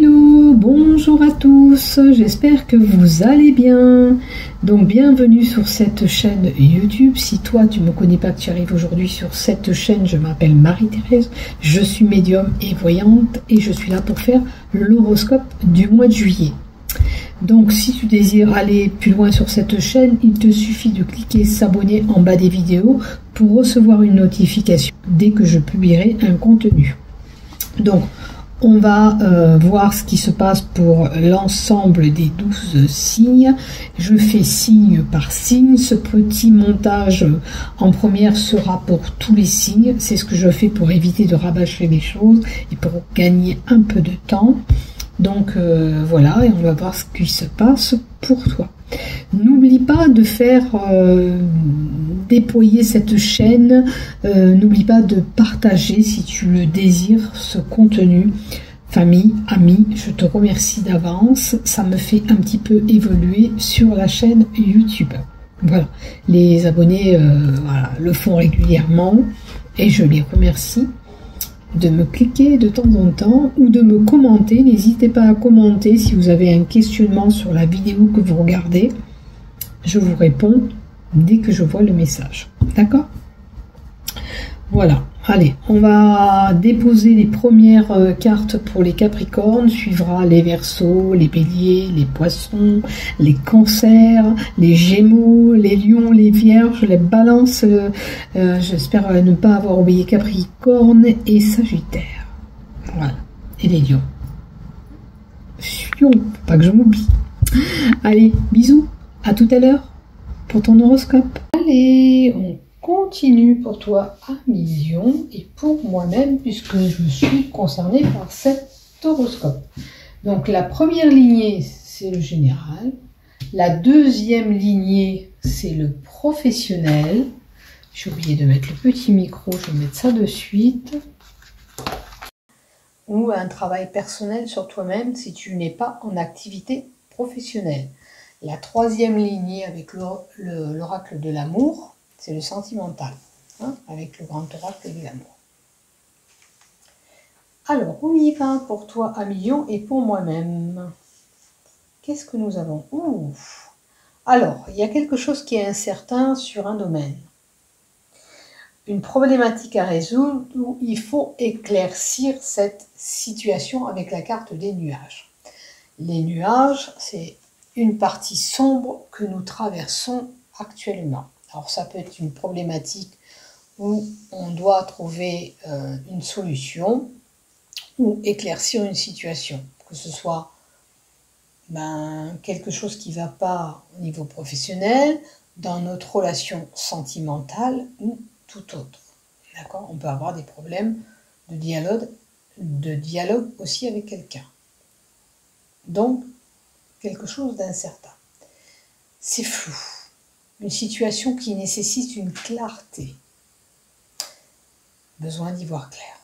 Hello, bonjour à tous, j'espère que vous allez bien. Donc bienvenue sur cette chaîne YouTube. Si toi tu ne me connais pas, que tu arrives aujourd'hui sur cette chaîne, je m'appelle Marie-Thérèse, je suis médium et voyante et je suis là pour faire l'horoscope du mois de juillet. Donc si tu désires aller plus loin sur cette chaîne, il te suffit de cliquer s'abonner en bas des vidéos pour recevoir une notification dès que je publierai un contenu. Donc on va voir ce qui se passe pour l'ensemble des 12 signes. Je fais signe par signe. Ce petit montage en première sera pour tous les signes. C'est ce que je fais pour éviter de rabâcher les choses et pour gagner un peu de temps. Donc voilà, et on va voir ce qui se passe pour toi. N'oublie pas de faire déployer cette chaîne, n'oublie pas de partager si tu le désires ce contenu. Famille, amis, je te remercie d'avance, ça me fait un petit peu évoluer sur la chaîne YouTube. Voilà, les abonnés voilà, le font régulièrement et je les remercie de me cliquer de temps en temps ou de me commenter. N'hésitez pas à commenter si vous avez un questionnement sur la vidéo que vous regardez. Je vous réponds dès que je vois le message. D'accord? Voilà. Allez, on va déposer les premières cartes pour les Capricornes. Suivra les Verseaux, les Béliers, les Poissons, les Cancers, les Gémeaux, les Lions, les Vierges, les Balances. J'espère ne pas avoir oublié Capricorne et Sagittaire. Voilà. Et les Lions. Lion, pas que je m'oublie. Allez, bisous. À tout à l'heure pour ton horoscope. Allez, on continue pour toi à mi-lion et pour moi-même puisque je suis concernée par cet horoscope. Donc la première lignée, c'est le général. La deuxième lignée, c'est le professionnel. J'ai oublié de mettre le petit micro, je vais mettre ça de suite. Ou un travail personnel sur toi-même si tu n'es pas en activité professionnelle. La troisième lignée avec l'oracle de l'amour, c'est le sentimental, hein, avec le grand oracle de l'amour. Alors, on y va pour toi à million et pour moi-même. Qu'est-ce que nous avons? Ouf. Alors, il y a quelque chose qui est incertain sur un domaine. Une problématique à résoudre où il faut éclaircir cette situation avec la carte des nuages. Les nuages, c'est une partie sombre que nous traversons actuellement. Alors ça peut être une problématique où on doit trouver une solution ou éclaircir une situation, que ce soit quelque chose qui ne va pas au niveau professionnel, dans notre relation sentimentale ou tout autre. D'accord ? On peut avoir des problèmes de dialogue aussi avec quelqu'un. Donc, quelque chose d'incertain. C'est flou. Une situation qui nécessite une clarté. Besoin d'y voir clair.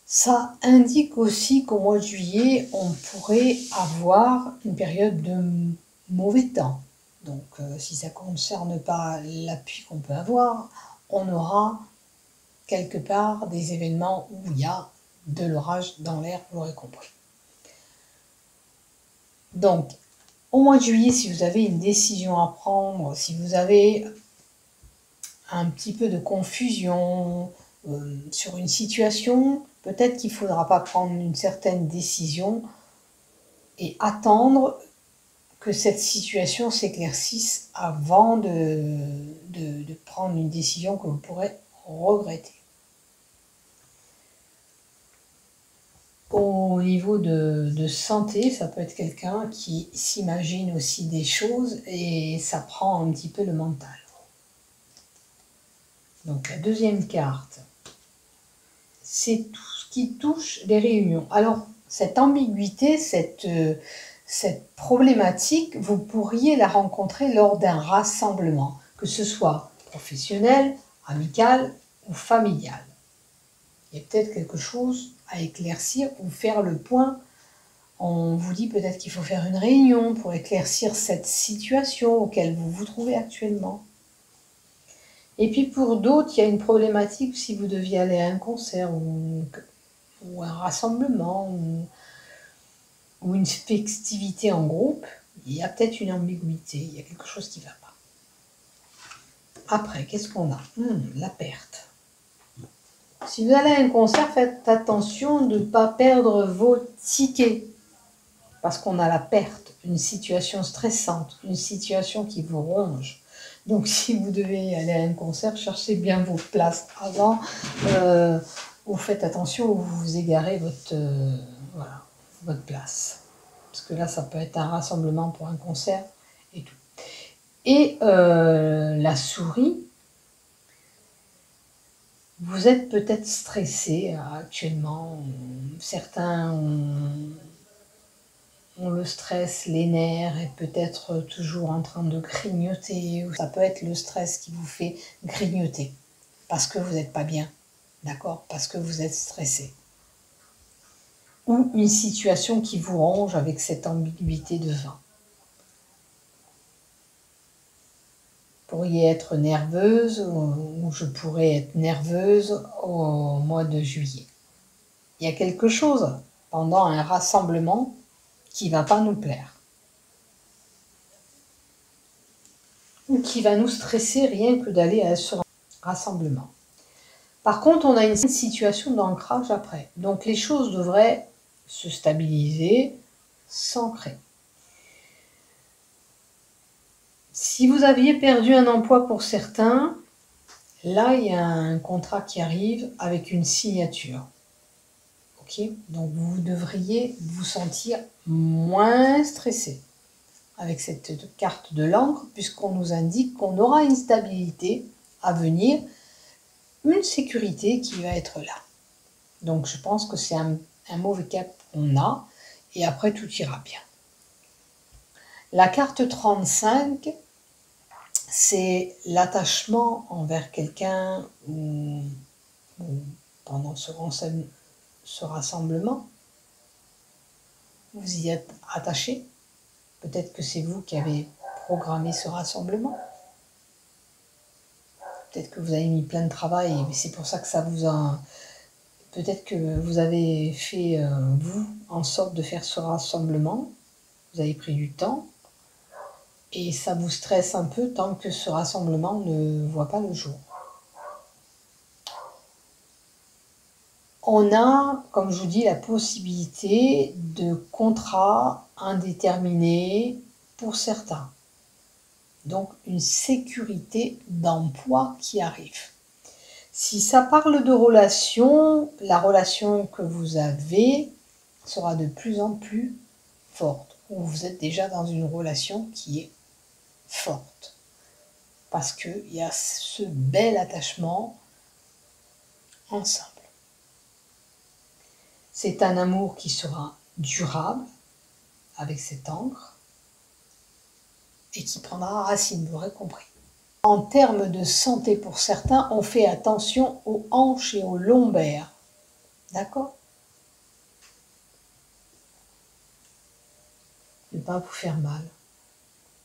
Ça indique aussi qu'au mois de juillet, on pourrait avoir une période de mauvais temps. Donc, si ça ne concerne pas l'appui qu'on peut avoir, on aura quelque part des événements où il y a de l'orage dans l'air, vous l'aurez compris. Donc, au mois de juillet, si vous avez une décision à prendre, si vous avez un petit peu de confusion sur une situation, peut-être qu'il ne faudra pas prendre une certaine décision et attendre que cette situation s'éclaircisse avant de prendre une décision que vous pourrez regretter. Au niveau de santé, ça peut être quelqu'un qui s'imagine aussi des choses et ça prend un petit peu le mental. Donc la deuxième carte, c'est tout ce qui touche les réunions. Alors cette ambiguïté, cette problématique, vous pourriez la rencontrer lors d'un rassemblement, que ce soit professionnel, amical ou familial. Il y a peut-être quelque chose à éclaircir ou faire le point. On vous dit peut-être qu'il faut faire une réunion pour éclaircir cette situation auquel vous vous trouvez actuellement. Et puis pour d'autres, il y a une problématique si vous deviez aller à un concert ou ou un rassemblement, ou une festivité en groupe, il y a peut-être une ambiguïté, il y a quelque chose qui ne va pas. Après, qu'est-ce qu'on a? La perte. Si vous allez à un concert, faites attention de ne pas perdre vos tickets. Parce qu'on a la perte, une situation stressante, une situation qui vous ronge. Donc si vous devez aller à un concert, cherchez bien vos places avant. Ou faites attention où vous vous égarez votre place. Parce que là, ça peut être un rassemblement pour un concert et tout. Et la souris, vous êtes peut-être stressé actuellement. Certains ont le stress, les nerfs, et peut-être toujours en train de grignoter. Ça peut être le stress qui vous fait grignoter. Parce que vous n'êtes pas bien. D'accord? Parce que vous êtes stressé. Ou une situation qui vous ronge avec cette ambiguïté de vin. Vous pourriez être nerveuse ou je pourrais être nerveuse au mois de juillet. Il y a quelque chose pendant un rassemblement qui ne va pas nous plaire. Ou qui va nous stresser rien que d'aller à ce rassemblement. Par contre, on a une situation d'ancrage après. Donc les choses devraient se stabiliser, s'ancrer. Si vous aviez perdu un emploi pour certains, là, il y a un contrat qui arrive avec une signature. Ok? Donc, vous devriez vous sentir moins stressé avec cette carte de l'encre, puisqu'on nous indique qu'on aura une stabilité à venir, une sécurité qui va être là. Donc, je pense que c'est un mauvais cap qu'on a, et après, tout ira bien. La carte 35, c'est l'attachement envers quelqu'un ou pendant ce rassemblement. Vous y êtes attaché. Peut-être que c'est vous qui avez programmé ce rassemblement. Peut-être que vous avez mis plein de travail, mais c'est pour ça que ça vous a... Peut-être que vous avez fait, vous, en sorte de faire ce rassemblement. Vous avez pris du temps. Et ça vous stresse un peu tant que ce rassemblement ne voit pas le jour. On a, comme je vous dis, la possibilité de contrats indéterminés pour certains. Donc une sécurité d'emploi qui arrive. Si ça parle de relation, la relation que vous avez sera de plus en plus forte. Ou vous êtes déjà dans une relation qui est forte. Parce qu'il y a ce bel attachement ensemble. C'est un amour qui sera durable avec cette encre et qui prendra racine, vous l'aurez compris. En termes de santé pour certains, on fait attention aux hanches et aux lombaires. D'accord? Ne pas vous faire mal.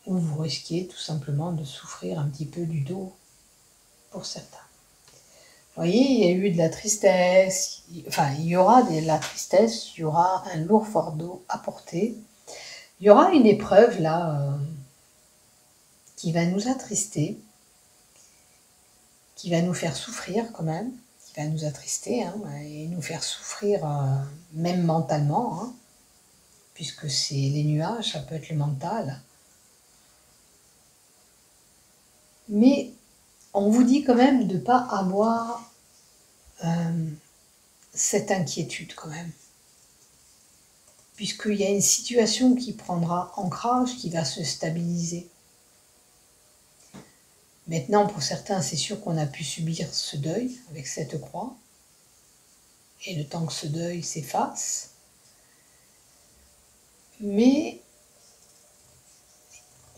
Ou vous risquez tout simplement de souffrir un petit peu du dos pour certains. Vous voyez, il y a eu de la tristesse, enfin il y aura de la tristesse, il y aura un lourd fardeau à porter. Il y aura une épreuve là qui va nous attrister, qui va nous faire souffrir quand même, qui va nous attrister et nous faire souffrir même mentalement, puisque c'est les nuages, ça peut être le mental. Mais on vous dit quand même de ne pas avoir cette inquiétude quand même. Puisqu'il y a une situation qui prendra ancrage, qui va se stabiliser. Maintenant, pour certains, c'est sûr qu'on a pu subir ce deuil avec cette croix. Et le temps que ce deuil s'efface. Mais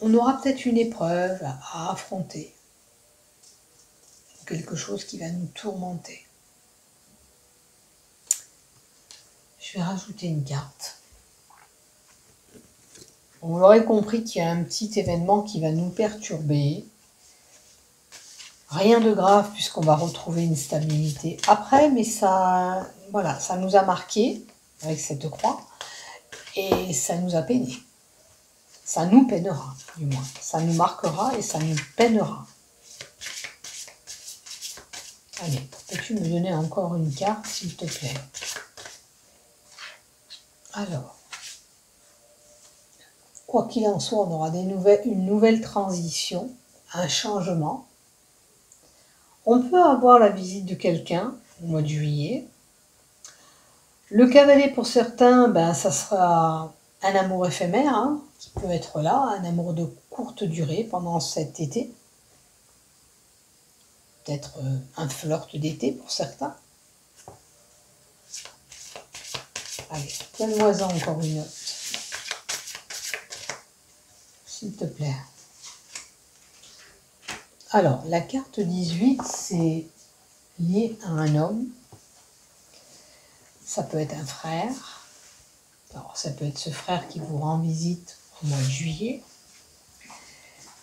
on aura peut-être une épreuve à affronter. Quelque chose qui va nous tourmenter. Je vais rajouter une carte. Vous l'aurez compris qu'il y a un petit événement qui va nous perturber. Rien de grave puisqu'on va retrouver une stabilité après, mais ça voilà, ça nous a marqué avec cette croix et ça nous a peiné. Ça nous peinera, du moins. Ça nous marquera et ça nous peinera. Allez, peux-tu me donner encore une carte, s'il te plaît? Alors, quoi qu'il en soit, on aura une nouvelle transition, un changement. On peut avoir la visite de quelqu'un au mois de juillet. Le cavalier, pour certains, ben, ça sera un amour éphémère, hein, qui peut être là, un amour de courte durée pendant cet été. Peut-être un flirt d'été pour certains. Allez, donne-moi encore une note, s'il te plaît. Alors, la carte 18, c'est lié à un homme. Ça peut être un frère. Alors, ça peut être ce frère qui vous rend visite au mois de juillet.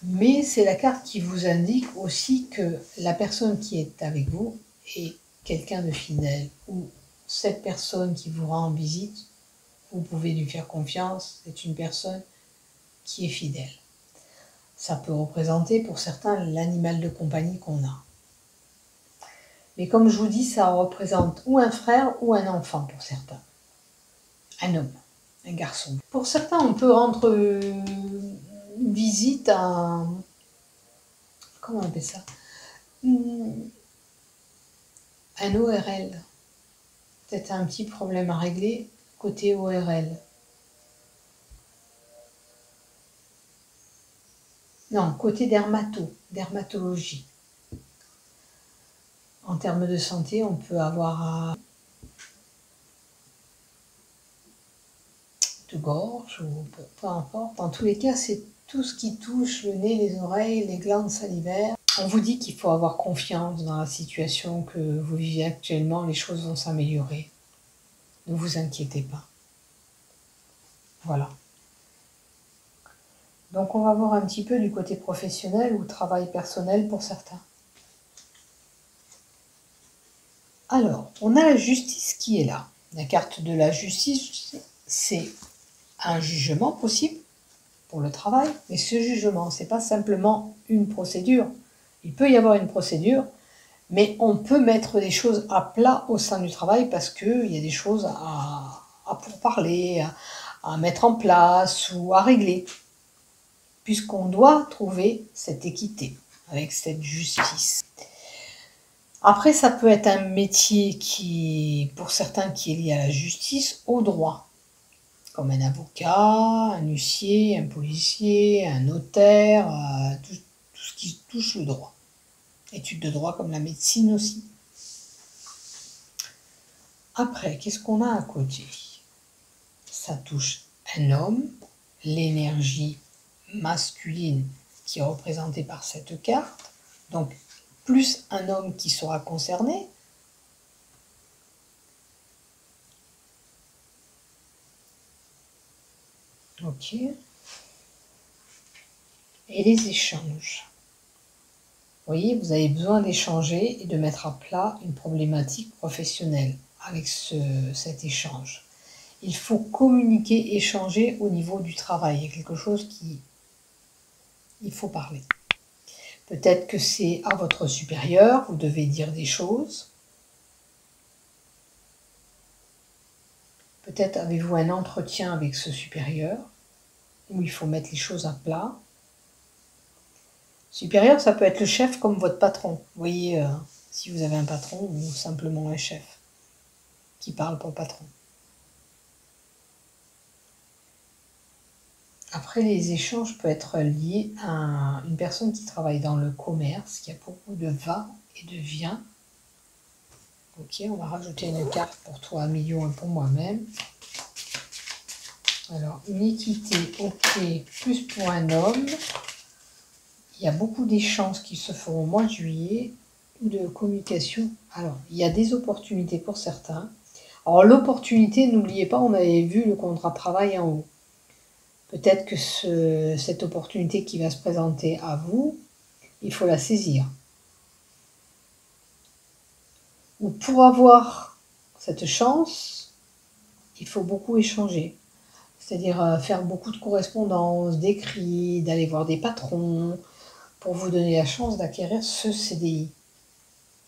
Mais c'est la carte qui vous indique aussi que la personne qui est avec vous est quelqu'un de fidèle. Ou cette personne qui vous rend visite, vous pouvez lui faire confiance, c'est une personne qui est fidèle. Ça peut représenter pour certains l'animal de compagnie qu'on a. Mais comme je vous dis, ça représente ou un frère ou un enfant pour certains. Un homme, un garçon. Pour certains, on peut rendre visite à... Comment on appelle ça? Un ORL. Peut-être un petit problème à régler côté ORL. Non, côté dermatologie. En termes de santé, on peut avoir de gorge ou peu importe. En tous les cas, c'est tout ce qui touche le nez, les oreilles, les glandes salivaires. On vous dit qu'il faut avoir confiance dans la situation que vous vivez actuellement. Les choses vont s'améliorer. Ne vous inquiétez pas. Voilà. Donc on va voir un petit peu du côté professionnel ou travail personnel pour certains. Alors, on a la justice qui est là. La carte de la justice, c'est un jugement possible pour le travail, mais ce jugement, ce n'est pas simplement une procédure. Il peut y avoir une procédure, mais on peut mettre des choses à plat au sein du travail parce qu'il y a des choses à pourparler, à mettre en place ou à régler, puisqu'on doit trouver cette équité avec cette justice. Après, ça peut être un métier qui, pour certains, qui est lié à la justice, au droit, comme un avocat, un huissier, un policier, un notaire, tout ce qui touche le droit. Études de droit comme la médecine aussi. Après, qu'est-ce qu'on a à côté? Ça touche un homme, l'énergie masculine qui est représentée par cette carte, donc plus un homme qui sera concerné. Ok. Et les échanges. Vous voyez, vous avez besoin d'échanger et de mettre à plat une problématique professionnelle avec cet échange. Il faut communiquer, échanger au niveau du travail. Il y a quelque chose qui... Il faut parler. Peut-être que c'est à votre supérieur, vous devez dire des choses. Peut-être avez-vous un entretien avec ce supérieur, où il faut mettre les choses à plat. Supérieur, ça peut être le chef comme votre patron. Vous voyez, si vous avez un patron ou simplement un chef qui parle pour le patron. Après, les échanges peuvent être liés à une personne qui travaille dans le commerce, qui a beaucoup de va et de vient. Ok, on va rajouter une carte pour toi, un million, et pour moi-même. Alors, une équité, ok, plus pour un homme. Il y a beaucoup d'échanges qui se feront au mois de juillet, de communication. Alors, il y a des opportunités pour certains. Alors, l'opportunité, n'oubliez pas, on avait vu le contrat de travail en haut. Peut-être que cette opportunité qui va se présenter à vous, il faut la saisir. Ou pour avoir cette chance, il faut beaucoup échanger. C'est-à-dire faire beaucoup de correspondances, d'écrits, d'aller voir des patrons, pour vous donner la chance d'acquérir ce CDI.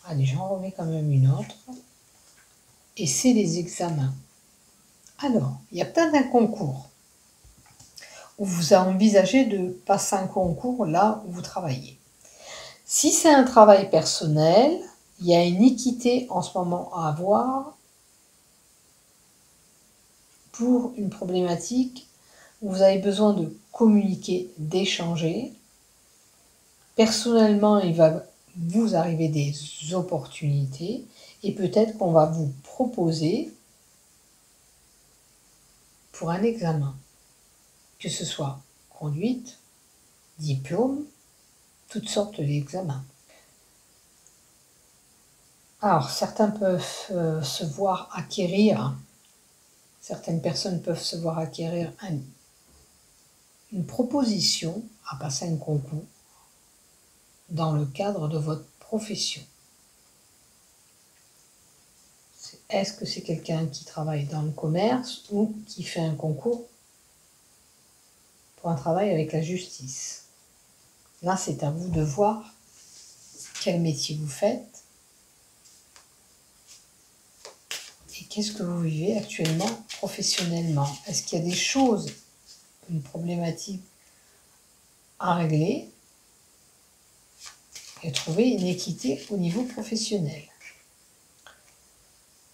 Allez, j'en remets quand même une autre. Et c'est les examens. Alors, il y a peut-être un concours où vous envisagez de passer un concours là où vous travaillez. Si c'est un travail personnel, il y a une équité en ce moment à avoir pour une problématique où vous avez besoin de communiquer, d'échanger. Personnellement, il va vous arriver des opportunités et peut-être qu'on va vous proposer pour un examen, que ce soit conduite, diplôme, toutes sortes d'examens. Alors, certains peuvent se voir acquérir, certaines personnes peuvent se voir acquérir une proposition à passer un concours dans le cadre de votre profession. Est-ce que c'est quelqu'un qui travaille dans le commerce ou qui fait un concours pour un travail avec la justice? Là, c'est à vous de voir quel métier vous faites et qu'est-ce que vous vivez actuellement professionnellement. Est-ce qu'il y a des choses, une problématique à régler et trouver une équité au niveau professionnel?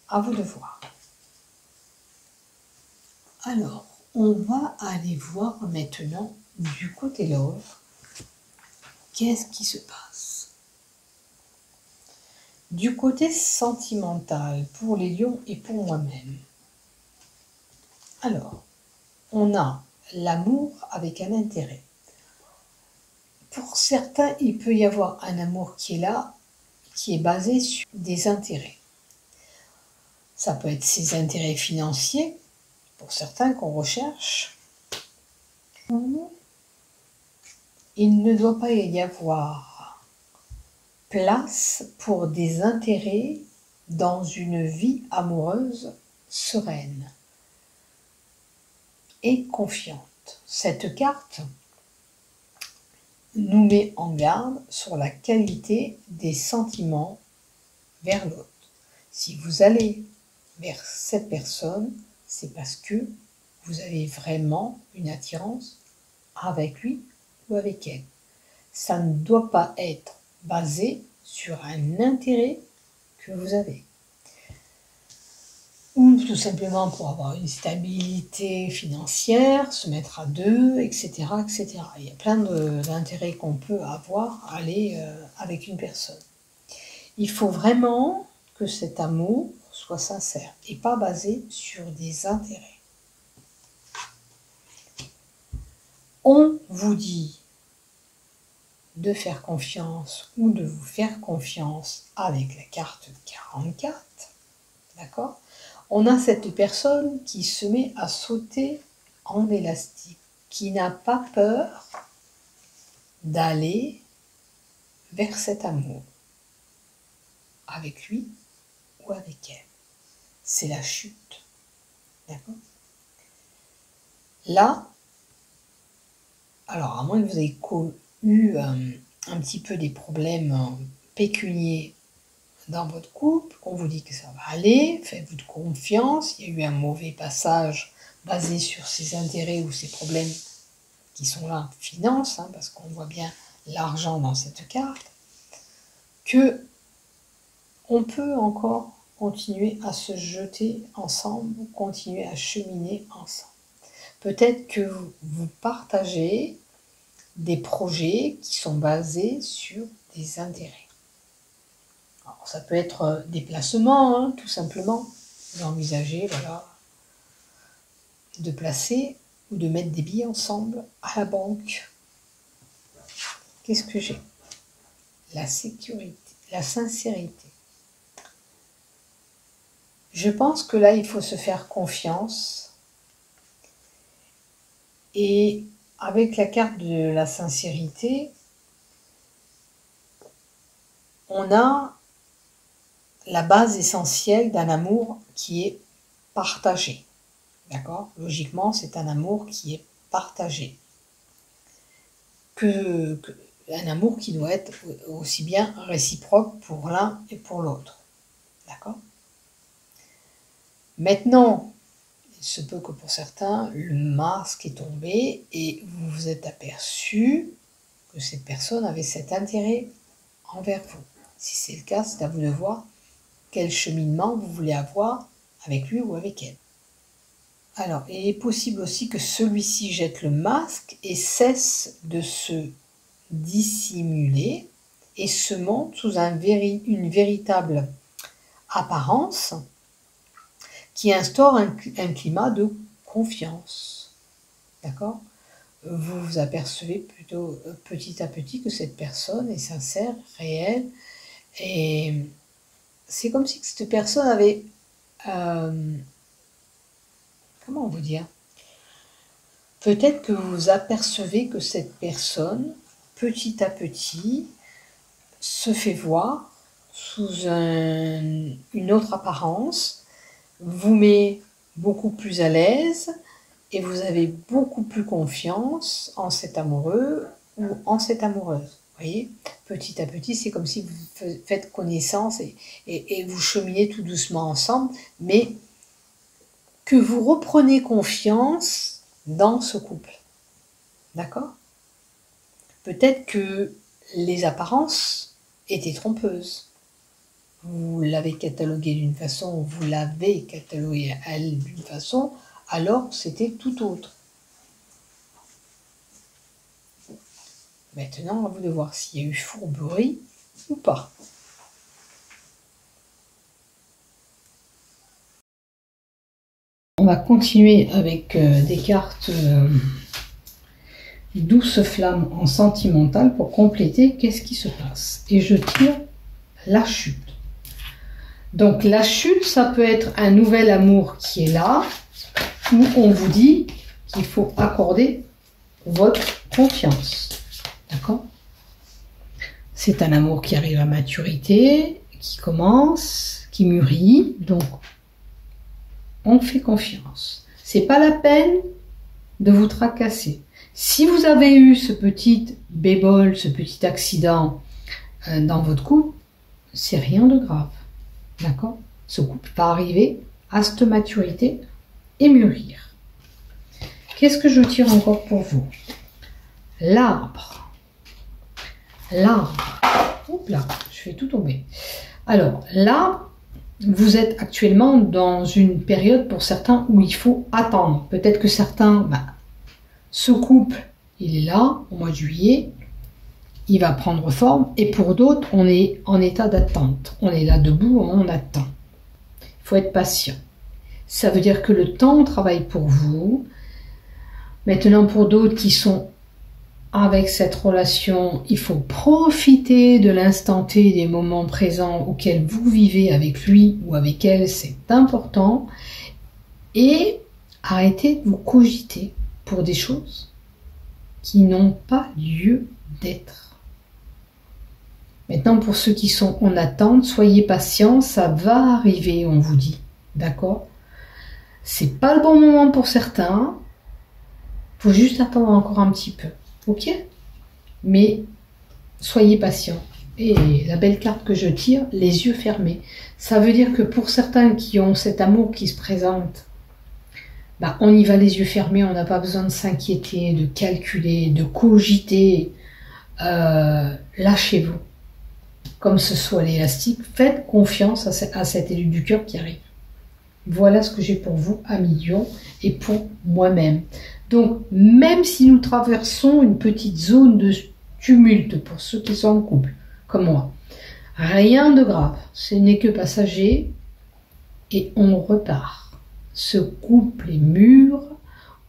À vous de voir. Alors, on va aller voir maintenant du côté love. Qu'est-ce qui se passe? Du côté sentimental, pour les lions et pour moi-même. Alors, on a l'amour avec un intérêt. Pour certains, il peut y avoir un amour qui est là, qui est basé sur des intérêts. Ça peut être ses intérêts financiers, pour certains qu'on recherche. Il ne doit pas y avoir place pour des intérêts dans une vie amoureuse sereine et confiante. Cette carte nous met en garde sur la qualité des sentiments vers l'autre. Si vous allez vers cette personne, c'est parce que vous avez vraiment une attirance avec lui ou avec elle. Ça ne doit pas être basé sur un intérêt que vous avez. Ou tout simplement pour avoir une stabilité financière, se mettre à deux, etc. etc. Il y a plein d'intérêts qu'on peut avoir à aller avec une personne. Il faut vraiment que cet amour soit sincère et pas basé sur des intérêts. On vous dit de faire confiance ou de vous faire confiance avec la carte 44, d'accord? On a cette personne qui se met à sauter en élastique, qui n'a pas peur d'aller vers cet amour, avec lui ou avec elle. C'est la chute, d'accord? Là, alors à moins que vous ayez eu un petit peu des problèmes pécuniers dans votre couple, on vous dit que ça va aller, faites-vous confiance, il y a eu un mauvais passage basé sur ces intérêts ou ces problèmes qui sont là, finance, parce qu'on voit bien l'argent dans cette carte, que on peut encore continuer à se jeter ensemble, continuer à cheminer ensemble. Peut-être que vous partagez des projets qui sont basés sur des intérêts. Alors, ça peut être des placements, tout simplement. Vous envisagez, voilà, de placer ou de mettre des billets ensemble à la banque. Qu'est-ce que j'ai? La sécurité, la sincérité. Je pense que là, il faut se faire confiance. Et avec la carte de la sincérité, on a la base essentielle d'un amour qui est partagé. D'accord? Logiquement, c'est un amour qui est partagé. Un amour qui doit être aussi bien réciproque pour l'un et pour l'autre. D'accord? Maintenant, il se peut que pour certains, le masque est tombé et vous vous êtes aperçu que cette personne avait cet intérêt envers vous. Si c'est le cas, c'est à vous de voir quel cheminement vous voulez avoir avec lui ou avec elle. Alors, il est possible aussi que celui-ci jette le masque et cesse de se dissimuler et se montre sous une véritable apparence qui instaure un climat de confiance. D'accord? Vous vous apercevez plutôt petit à petit que cette personne est sincère, réelle, et c'est comme si cette personne avait... comment vous dire? Peut-être que vous apercevez que cette personne, petit à petit, se fait voir sous une autre apparence, vous met beaucoup plus à l'aise et vous avez beaucoup plus confiance en cet amoureux ou en cette amoureuse. Vous voyez, petit à petit, c'est comme si vous faites connaissance et vous cheminez tout doucement ensemble, mais que vous reprenez confiance dans ce couple. D'accord? Peut-être que les apparences étaient trompeuses. Vous l'avez catalogué d'une façon, vous l'avez catalogué à elle d'une façon, alors c'était tout autre. Maintenant, à vous de voir s'il y a eu fourberie ou pas. On va continuer avec des cartes douce flamme en sentimental pour compléter qu'est-ce qui se passe. Et je tire la chute. Donc la chute, ça peut être un nouvel amour qui est là, où on vous dit qu'il faut accorder votre confiance. D'accord? C'est un amour qui arrive à maturité, qui commence, qui mûrit, donc on fait confiance. C'est pas la peine de vous tracasser. Si vous avez eu ce petit bébol, ce petit accident dans votre couple, c'est rien de grave. D'accord? Ce couple va arriver à cette maturité et mûrir. Qu'est-ce que je tire encore pour vous? L'arbre. L'arbre. Oups là, je fais tout tomber. Alors, là, vous êtes actuellement dans une période pour certains où il faut attendre. Peut-être que certains, ce couple, il est là au mois de juillet, il va prendre forme, et pour d'autres, on est en état d'attente. On est là debout, on attend. Il faut être patient. Ça veut dire que le temps travaille pour vous. Maintenant, pour d'autres qui sont avec cette relation, il faut profiter de l'instant T, des moments présents auxquels vous vivez avec lui ou avec elle, c'est important. Et arrêtez de vous cogiter pour des choses qui n'ont pas lieu d'être. Maintenant, pour ceux qui sont en attente, soyez patients, ça va arriver, on vous dit. D'accord? C'est pas le bon moment pour certains. Faut juste attendre encore un petit peu. Ok? Mais soyez patients. Et la belle carte que je tire, les yeux fermés. Ça veut dire que pour certains qui ont cet amour qui se présente, on y va les yeux fermés, on n'a pas besoin de s'inquiéter, de calculer, de cogiter. Lâchez-vous. Comme ce soit l'élastique, faites confiance à cet élu du cœur qui arrive. Voilà ce que j'ai pour vous à millions et pour moi-même. Donc, même si nous traversons une petite zone de tumulte pour ceux qui sont en couple, comme moi, rien de grave, ce n'est que passager et on repart. Ce couple est mûr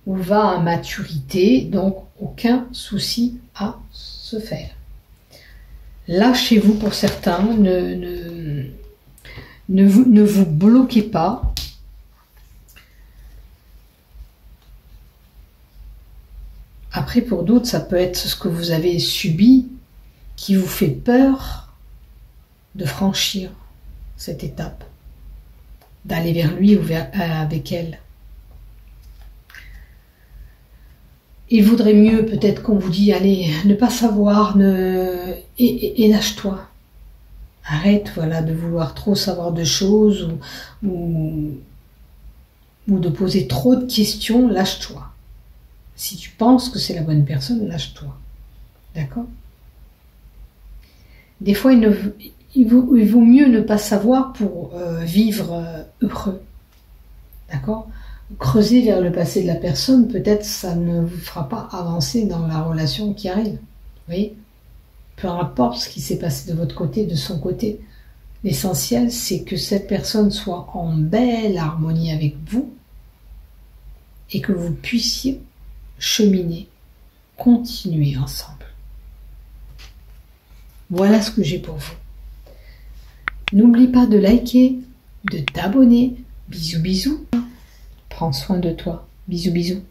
ou va à maturité, donc aucun souci à se faire. Lâchez-vous pour certains, ne vous bloquez pas. Après, pour d'autres, ça peut être ce que vous avez subi qui vous fait peur de franchir. cette étape, d'aller vers lui ou avec elle. Il vaudrait mieux peut-être qu'on vous dit, allez, ne pas savoir, et lâche-toi. Arrête, voilà, de vouloir trop savoir de choses ou de poser trop de questions, lâche-toi. Si tu penses que c'est la bonne personne, lâche-toi. D'accord? Des fois, il vaut mieux ne pas savoir pour vivre heureux. D'accord? Creuser vers le passé de la personne, peut-être ça ne vous fera pas avancer dans la relation qui arrive. Vous voyez? Peu importe ce qui s'est passé de votre côté, de son côté. L'essentiel, c'est que cette personne soit en belle harmonie avec vous et que vous puissiez cheminer, continuer ensemble. Voilà ce que j'ai pour vous. N'oublie pas de liker, de t'abonner. Bisous, bisous. Prends soin de toi. Bisous, bisous.